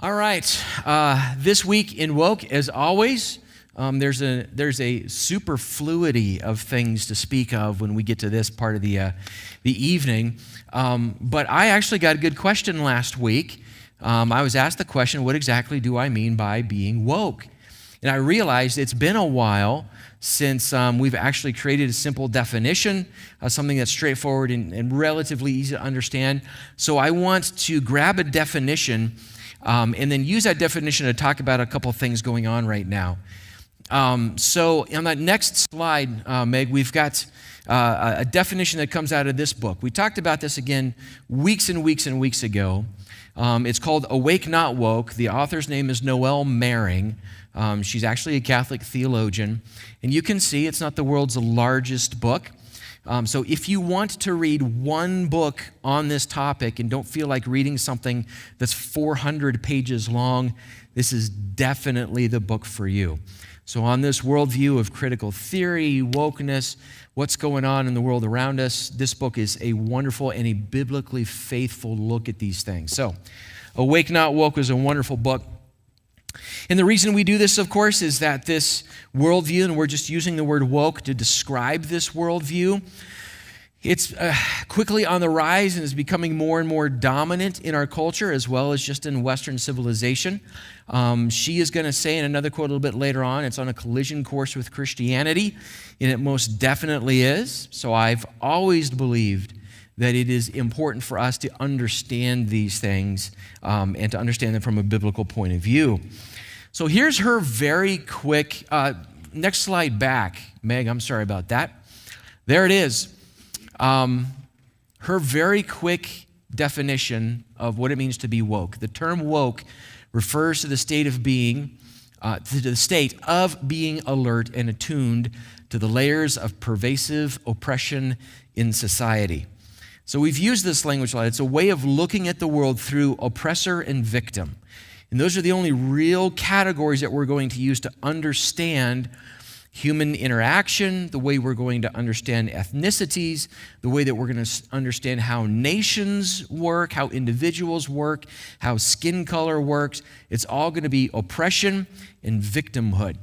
All right. This week in Woke, as always, there's a superfluity of things to speak of when we get to this part of the evening. But I actually got a good question last week. I was asked the question, what exactly do I mean by being woke? And I realized it's been a while since we've actually created a simple definition, something that's straightforward and relatively easy to understand. So I want to grab a definition and then use that definition to talk about a couple of things going on right now. So on that next slide, Meg, we've got a definition that comes out of this book. We talked about this again weeks and weeks and weeks ago. It's called Awake Not Woke. The author's name is Noelle Mering. She's actually a Catholic theologian. And you can see it's not the world's largest book. So if you want to read one book on this topic and don't feel like reading something that's 400 pages long, this is definitely the book for you. So on this worldview of critical theory, wokeness, what's going on in the world around us, this book is a wonderful and a biblically faithful look at these things. So Awake Not Woke is a wonderful book. And the reason we do this, of course, is that this worldview, and we're just using the word woke to describe this worldview, it's quickly on the rise and is becoming more and more dominant in our culture as well as just in Western civilization. She is going to say in another quote a little bit later on, it's on a collision course with Christianity, and it most definitely is. So I've always believed that it is important for us to understand these things and to understand them from a biblical point of view. So here's her very quick, next slide back, Meg, I'm sorry about that. There it is. Her very quick definition of what it means to be woke. The term woke refers to the state of being, alert and attuned to the layers of pervasive oppression in society. So we've used this language a lot. It's a way of looking at the world through oppressor and victim. And those are the only real categories that we're going to use to understand human interaction, the way we're going to understand ethnicities, the way that we're going to understand how nations work, how individuals work, how skin color works. It's all going to be oppression and victimhood.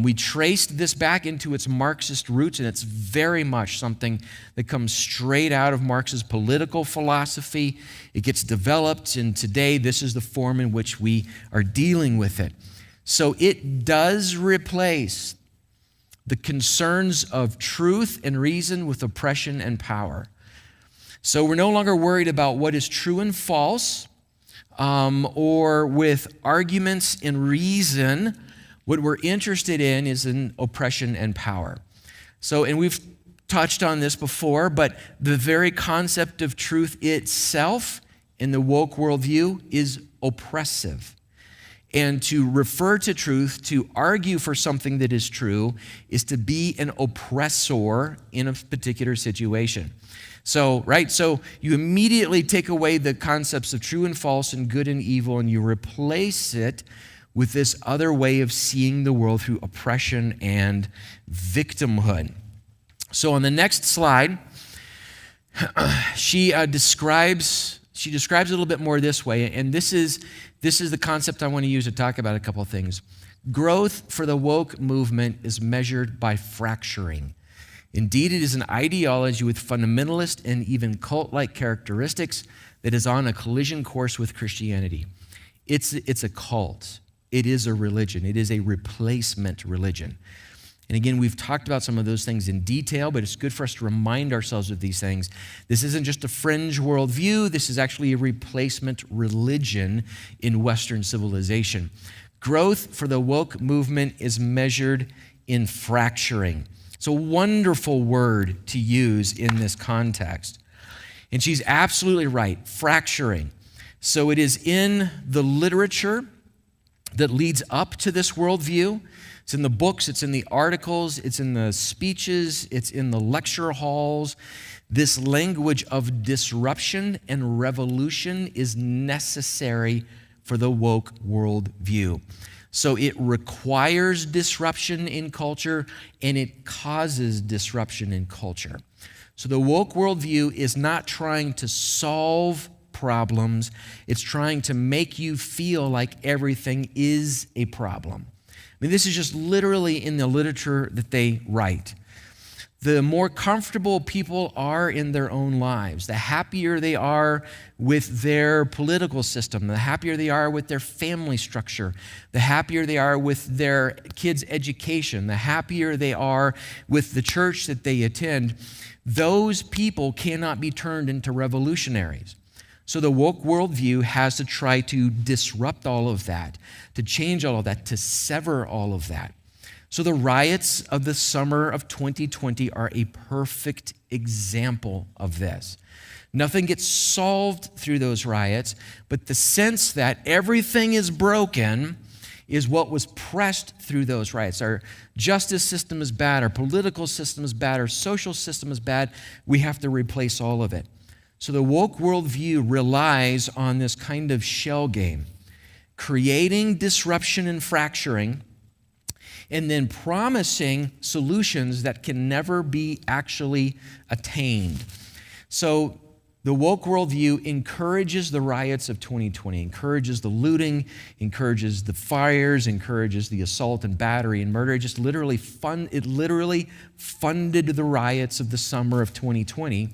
We traced this back into its Marxist roots, and it's very much something that comes straight out of Marx's political philosophy. It gets developed, and today this is the form in which we are dealing with it. So it does replace the concerns of truth and reason with oppression and power. So we're no longer worried about what is true and false, or with arguments and reason. What we're interested in is in oppression and power. So, and we've touched on this before, but the very concept of truth itself in the woke worldview is oppressive. And to refer to truth, to argue for something that is true, is to be an oppressor in a particular situation. So, right, so you immediately take away the concepts of true and false and good and evil, and you replace it with this other way of seeing the world through oppression and victimhood. So on the next slide, she describes it a little bit more this way, and this is the concept I want to use to talk about a couple of things. Growth for the woke movement is measured by fracturing. Indeed, it is an ideology with fundamentalist and even cult-like characteristics that is on a collision course with Christianity. It's a cult. It is a religion. It is a replacement religion. And again, we've talked about some of those things in detail, but it's good for us to remind ourselves of these things. This isn't just a fringe worldview. This is actually a replacement religion in Western civilization. Growth for the woke movement is measured in fracturing. It's a wonderful word to use in this context. And she's absolutely right, fracturing. So it is in the literature that leads up to this worldview. It's in the books, it's in the articles, it's in the speeches, it's in the lecture halls. This language of disruption and revolution is necessary for the woke worldview. So it requires disruption in culture, and it causes disruption in culture. So the woke worldview is not trying to solve problems. It's trying to make you feel like everything is a problem. I mean, this is just literally in the literature that they write. The more comfortable people are in their own lives, the happier they are with their political system, the happier they are with their family structure, the happier they are with their kids' education, the happier they are with the church that they attend, those people cannot be turned into revolutionaries. So the woke worldview has to try to disrupt all of that, to change all of that, to sever all of that. So the riots of the summer of 2020 are a perfect example of this. Nothing gets solved through those riots, but the sense that everything is broken is what was pressed through those riots. Our justice system is bad, our political system is bad, our social system is bad. We have to replace all of it. So the woke worldview relies on this kind of shell game, creating disruption and fracturing, and then promising solutions that can never be actually attained. So the woke worldview encourages the riots of 2020, encourages the looting, encourages the fires, encourages the assault and battery and murder. It just literally funded the riots of the summer of 2020,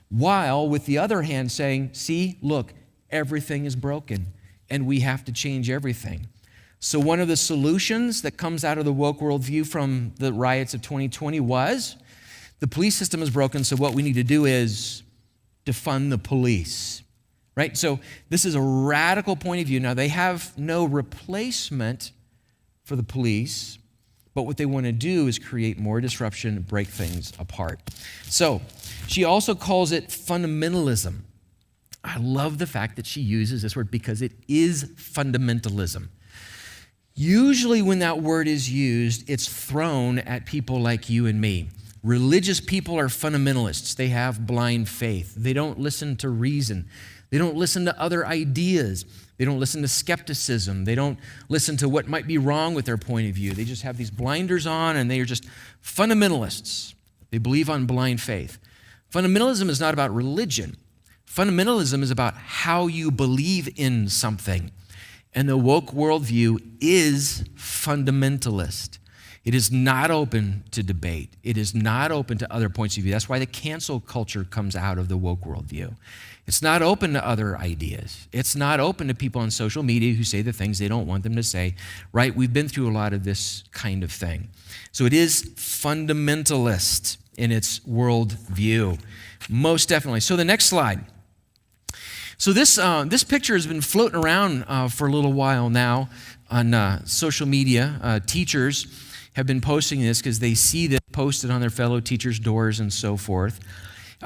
while with the other hand saying, see, look, everything is broken and we have to change everything. So one of the solutions that comes out of the woke worldview from the riots of 2020 was, the police system is broken, so what we need to do is defund the police, right? So this is a radical point of view. Now, they have no replacement for the police, but what they want to do is create more disruption and break things apart. So she also calls it fundamentalism. I love the fact that she uses this word because it is fundamentalism. Usually when that word is used, it's thrown at people like you and me. Religious people are fundamentalists. They have blind faith. They don't listen to reason. They don't listen to other ideas. They don't listen to skepticism. They don't listen to what might be wrong with their point of view. They just have these blinders on and they are just fundamentalists. They believe on blind faith. Fundamentalism is not about religion. Fundamentalism is about how you believe in something. And the woke worldview is fundamentalist. It is not open to debate. It is not open to other points of view. That's why the cancel culture comes out of the woke worldview. It's not open to other ideas. It's not open to people on social media who say the things they don't want them to say, right? We've been through a lot of this kind of thing. So it is fundamentalist in its worldview, most definitely. So the next slide. So this picture has been floating around for a little while now on social media. Teachers have been posting this because they see this posted on their fellow teachers' doors and so forth.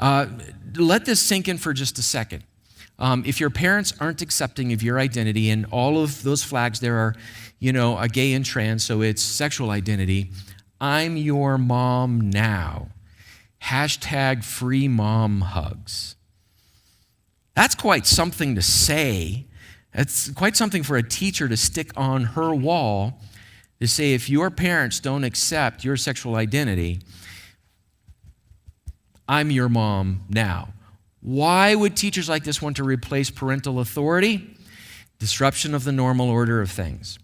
Let this sink in for just a second. If your parents aren't accepting of your identity, and all of those flags there are, a gay and trans, so it's sexual identity, I'm your mom now. Hashtag free mom hugs. That's quite something to say. It's quite something for a teacher to stick on her wall to say, if your parents don't accept your sexual identity, I'm your mom now. Why would teachers like this want to replace parental authority? Disruption of the normal order of things.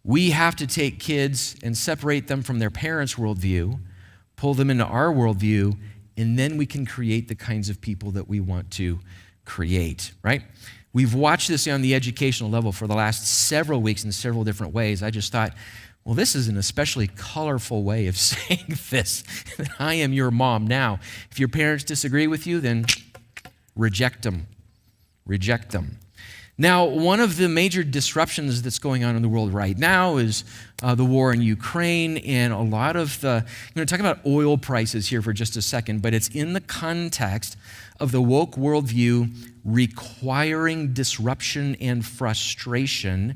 We have to take kids and separate them from their parents' worldview, pull them into our worldview, and then we can create the kinds of people that we want to create, right? We've watched this on the educational level for the last several weeks in several different ways. I just thought, well, this is an especially colorful way of saying this. I am your mom now. If your parents disagree with you, then reject them. Reject them. Now, one of the major disruptions that's going on in the world right now is the war in Ukraine, and a lot of I'm going to talk about oil prices here for just a second, but it's in the context of the woke worldview requiring disruption and frustration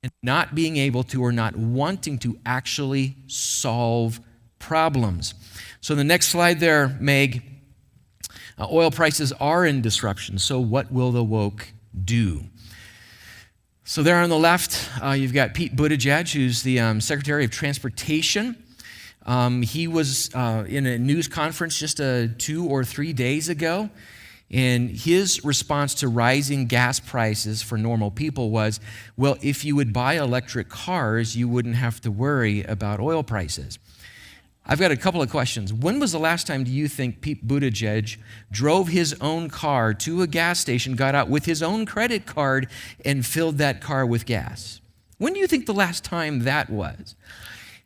and not being able to or not wanting to actually solve problems. So the next slide there, Meg, oil prices are in disruption, so what will the woke do? So there on the left, you've got Pete Buttigieg, who's the Secretary of Transportation. He was in a news conference just 2 or 3 days ago, And his response to rising gas prices for normal people was, well, if you would buy electric cars, you wouldn't have to worry about oil prices. I've got a couple of questions. When was the last time do you think Pete Buttigieg drove his own car to a gas station, got out with his own credit card, and filled that car with gas? When do you think the last time that was?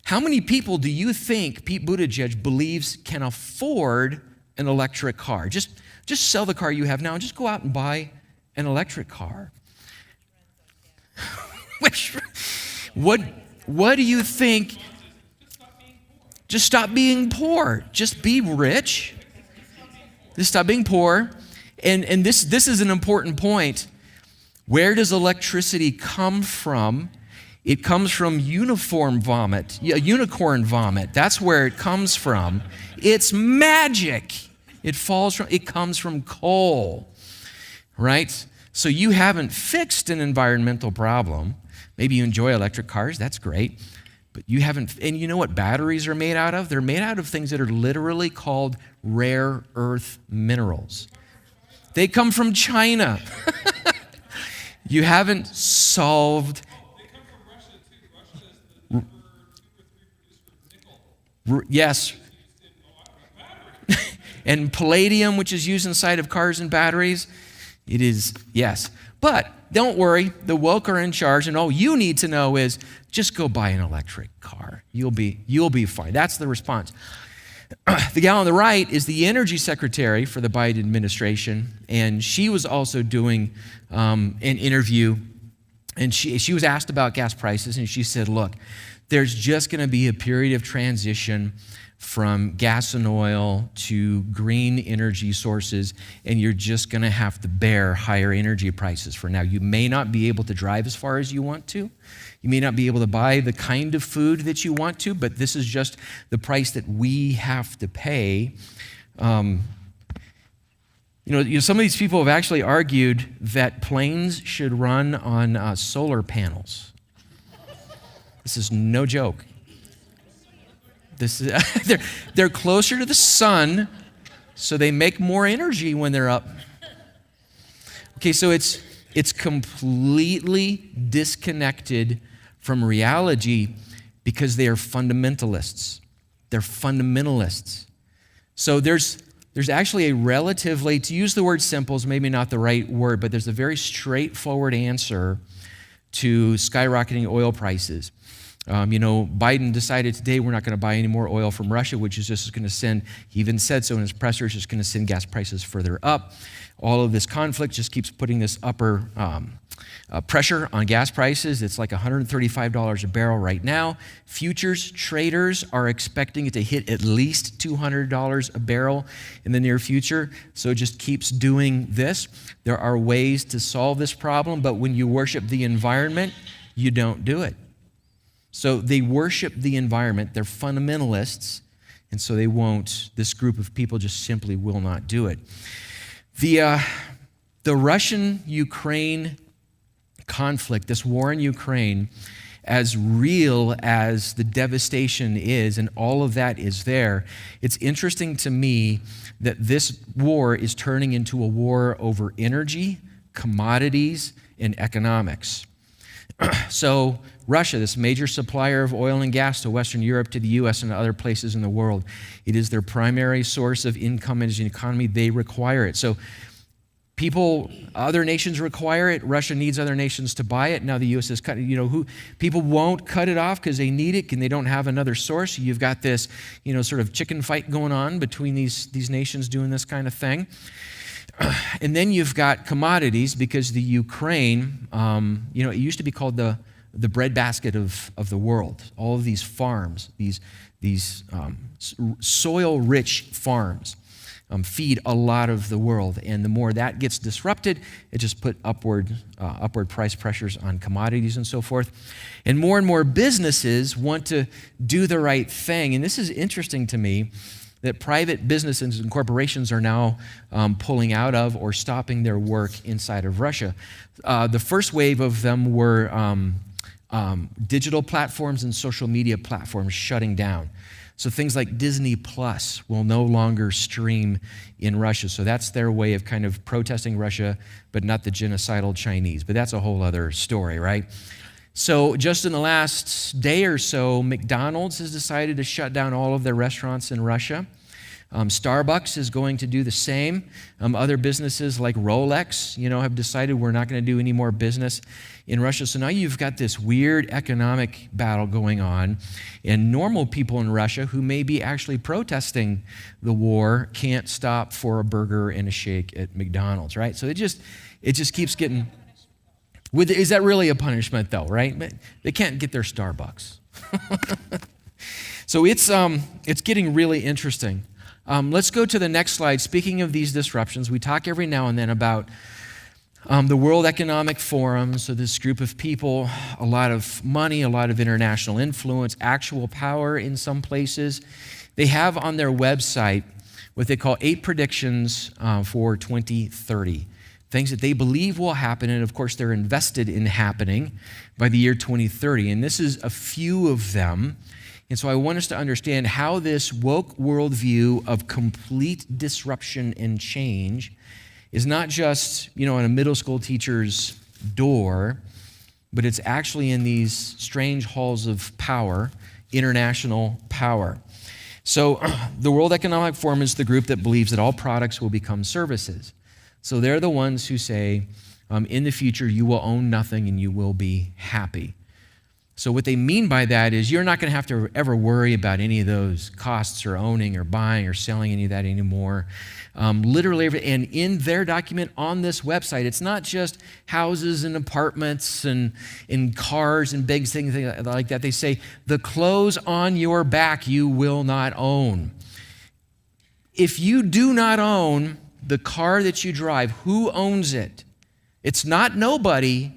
How many people do you think Pete Buttigieg believes can afford an electric car? Just sell the car you have now and just go out and buy an electric car. What do you think? Just stop being poor. Just be rich. Just stop being poor. And this is an important point. Where does electricity come from? It comes from unicorn vomit. That's where it comes from. It's magic. It comes from coal, right? So you haven't fixed an environmental problem. Maybe you enjoy electric cars, that's great. But you haven't, and you know what batteries are made out of? They're made out of things that are literally called rare earth minerals. They come from China. You haven't solved. They come from Russia too. Russia is the number 2 or 3 producer of nickel. Yes. And palladium, which is used inside of cars and batteries, it is, yes. But don't worry, the woke are in charge, and all you need to know is just go buy an electric car. You'll be fine. That's the response. The gal on the right is the energy secretary for the Biden administration, and she was also doing an interview, and she was asked about gas prices, and she said, look, there's just going to be a period of transition from gas and oil to green energy sources, and you're just going to have to bear higher energy prices for now. You may not be able to drive as far as you want to. You may not be able to buy the kind of food that you want to, but this is just the price that we have to pay. Some of these people have actually argued that planes should run on solar panels. This is no joke. They're closer to the sun, so they make more energy when they're up. Okay, so it's completely disconnected from reality because they are fundamentalists. They're fundamentalists. So there's actually a relatively, to use the word simple is maybe not the right word, but there's a very straightforward answer to skyrocketing oil prices. Biden decided today we're not going to buy any more oil from Russia, which is just going to send, he even said so in his presser, it's just going to send gas prices further up. All of this conflict just keeps putting this upper pressure on gas prices. It's like $135 a barrel right now. Futures traders are expecting it to hit at least $200 a barrel in the near future. So it just keeps doing this. There are ways to solve this problem, but when you worship the environment, you don't do it. So they worship the environment. They're fundamentalists, and so they won't. This group of people just simply will not do it. The Russian-Ukraine conflict, this war in Ukraine, as real as the devastation is, and all of that is there, it's interesting to me that this war is turning into a war over energy, commodities, and economics. So Russia, this major supplier of oil and gas to Western Europe, to the U.S., and other places in the world, it is their primary source of income as an economy. They require it. So other nations require it. Russia needs other nations to buy it. Now the U.S. is cutting, people won't cut it off because they need it and they don't have another source. You've got this, sort of chicken fight going on between these nations doing this kind of thing. And then you've got commodities because the Ukraine, it used to be called the breadbasket of the world. All of these farms, these soil-rich farms feed a lot of the world. And the more that gets disrupted, it just put upward price pressures on commodities and so forth. And more businesses want to do the right thing. And this is interesting to me, that private businesses and corporations are now pulling out of or stopping their work inside of Russia. The first wave of them were digital platforms and social media platforms shutting down. So things like Disney Plus will no longer stream in Russia. So that's their way of kind of protesting Russia, but not the genocidal Chinese. But that's a whole other story, right? So just in the last day or so, McDonald's has decided to shut down all of their restaurants in Russia. Starbucks is going to do the same. Other businesses like Rolex, have decided we're not going to do any more business in Russia. So now you've got this weird economic battle going on, and normal people in Russia who may be actually protesting the war can't stop for a burger and a shake at McDonald's, right? So it just keeps getting. Is that really a punishment, though, right? They can't get their Starbucks. So it's getting really interesting. Let's go to the next slide. Speaking of these disruptions, we talk every now and then about the World Economic Forum. So this group of people, a lot of money, a lot of international influence, actual power in some places. They have on their website what they call 8 predictions for 2030. Things that they believe will happen, and of course they're invested in happening by the year 2030. And this is a few of them. And so I want us to understand how this woke worldview of complete disruption and change is not just, on a middle school teacher's door, but it's actually in these strange halls of power, international power. So the World Economic Forum is the group that believes that all products will become services. So they're the ones who say, in the future, you will own nothing and you will be happy. So what they mean by that is you're not going to have to ever worry about any of those costs or owning or buying or selling any of that anymore. Literally, and in their document on this website, it's not just houses and apartments and cars and big things like that. They say the clothes on your back you will not own. If you do not own the car that you drive, who owns it? It's not nobody.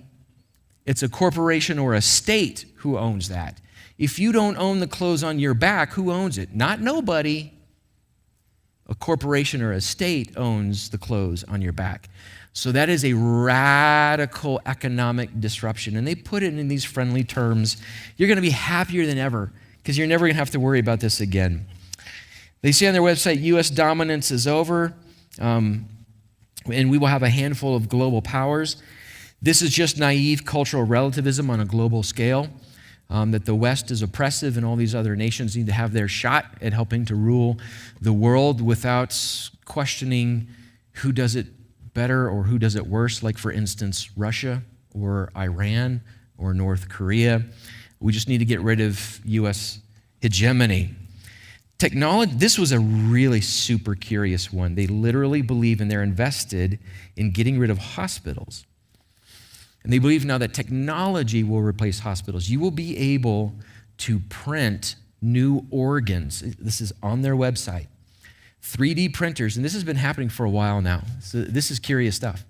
It's a corporation or a state who owns that. If you don't own the clothes on your back, who owns it? Not nobody. A corporation or a state owns the clothes on your back. So that is a radical economic disruption. And they put it in these friendly terms. You're going to be happier than ever because you're never going to have to worry about this again. They say on their website, U.S. dominance is over, and we will have a handful of global powers. This is just naive cultural relativism on a global scale, that the West is oppressive and all these other nations need to have their shot at helping to rule the world without questioning who does it better or who does it worse, like, for instance, Russia or Iran or North Korea. We just need to get rid of U.S. hegemony. Technology, this was a really super curious one. They literally believe and they're invested in getting rid of hospitals. And they believe now that technology will replace hospitals. You will be able to print new organs. This is on their website. 3D printers, and this has been happening for a while now. So this is curious stuff.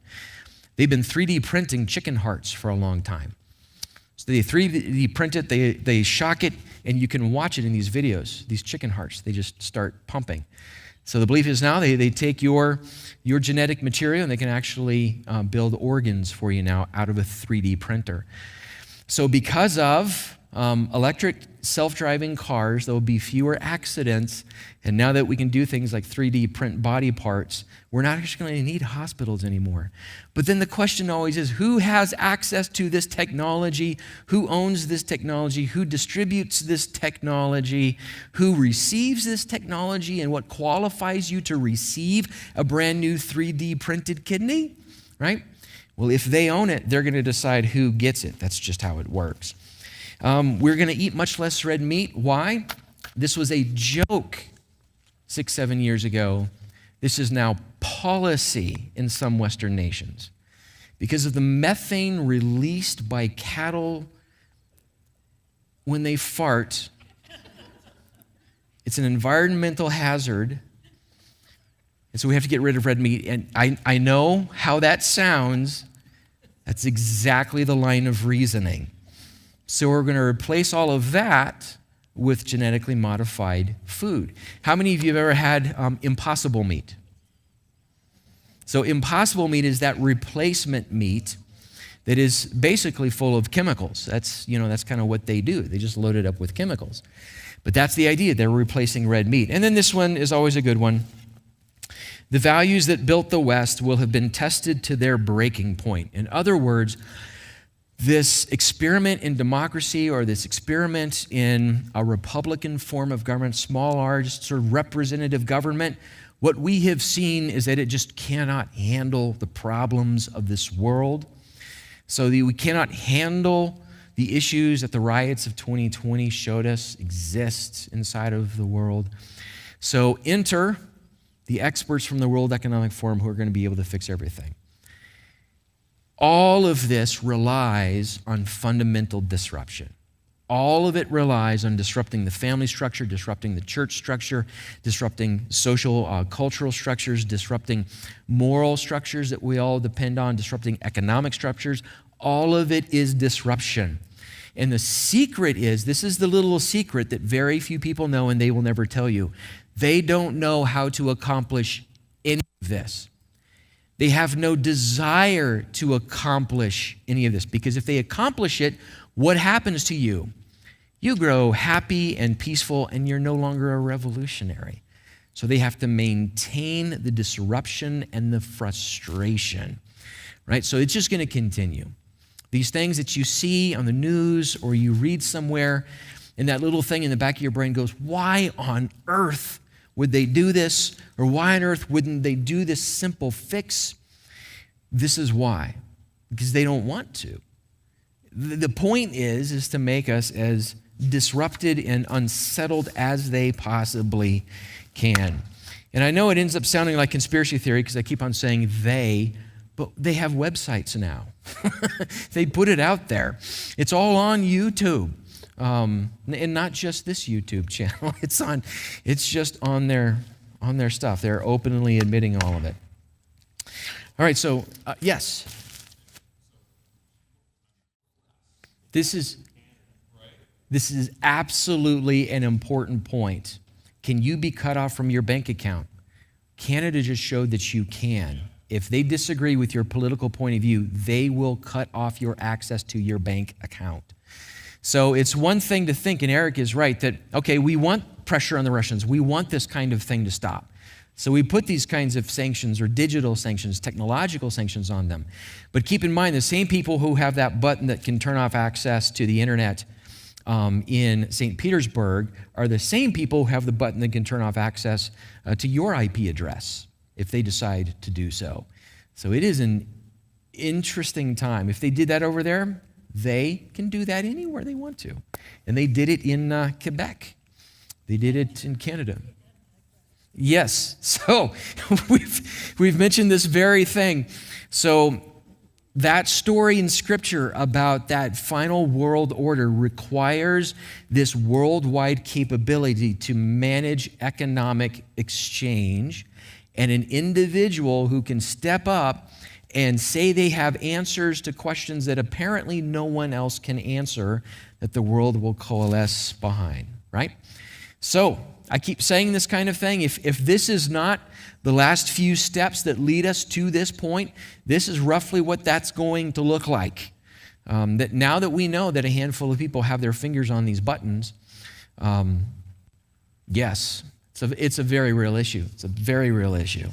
They've been 3D printing chicken hearts for a long time. So they 3D print it, they shock it, and you can watch it in these videos, these chicken hearts. They just start pumping. So the belief is now they take your genetic material and they can actually build organs for you now out of a 3D printer. So because of electric self-driving cars, there will be fewer accidents. And now that we can do things like 3D print body parts, we're not actually going to need hospitals anymore. But then the question always is, who has access to this technology? Who owns this technology? Who distributes this technology? Who receives this technology? And what qualifies you to receive a brand new 3D printed kidney? Right? Well, if they own it, they're going to decide who gets it. That's just how it works. We're going to eat much less red meat. Why? This was a joke 6-7 years ago. This is now policy in some Western nations. Because of the methane released by cattle when they fart, it's an environmental hazard. And so we have to get rid of red meat. And I know how that sounds. That's exactly the line of reasoning. So we're going to replace all of that with genetically modified food. How many of you have ever had impossible meat? So impossible meat is that replacement meat that is basically full of chemicals. That's kind of what they do. They just load it up with chemicals. But that's the idea. They're replacing red meat. And then this one is always a good one. The values that built the West will have been tested to their breaking point. In other words, this experiment in democracy or this experiment in a Republican form of government, small r, just sort of representative government, what we have seen is that it just cannot handle the problems of this world. So we cannot handle the issues that the riots of 2020 showed us exist inside of the world. So enter the experts from the World Economic Forum who are going to be able to fix everything. All of this relies on fundamental disruption. All of it relies on disrupting the family structure, disrupting the church structure, disrupting social, cultural structures, disrupting moral structures that we all depend on, disrupting economic structures. All of it is disruption. And the secret is, this is the little secret that very few people know and they will never tell you. They don't know how to accomplish any of this. They have no desire to accomplish any of this, because if they accomplish it, what happens to you? You grow happy and peaceful, and you're no longer a revolutionary. So they have to maintain the disruption and the frustration, right? So it's just going to continue. These things that you see on the news or you read somewhere, and that little thing in the back of your brain goes, why on earth would they do this? Or why on earth wouldn't they do this simple fix? This is why. Because they don't want to. The point is to make us as disrupted and unsettled as they possibly can. And I know it ends up sounding like conspiracy theory because I keep on saying they, but they have websites now. They put it out there. It's all on YouTube. And not just this YouTube channel. It's just on their stuff. They're openly admitting all of it. All right, so yes. This is absolutely an important point. Can you be cut off from your bank account? Canada just showed that you can. If they disagree with your political point of view, they will cut off your access to your bank account. So it's one thing to think, and Eric is right, that, okay, we want pressure on the Russians. We want this kind of thing to stop. So we put these kinds of sanctions or digital sanctions, technological sanctions on them. But keep in mind, the same people who have that button that can turn off access to the internet in St. Petersburg are the same people who have the button that can turn off access to your IP address if they decide to do so. So it is an interesting time. If they did that over there, they can do that anywhere they want to. And they did it in Quebec. They did it in Canada. Yes, so we've mentioned this very thing. So that story in Scripture about that final world order requires this worldwide capability to manage economic exchange and an individual who can step up and say they have answers to questions that apparently no one else can answer, that the world will coalesce behind, right? So I keep saying this kind of thing. If this is not the last few steps that lead us to this point, this is roughly what that's going to look like. That now that we know that a handful of people have their fingers on these buttons, yes, it's a very real issue. It's a very real issue.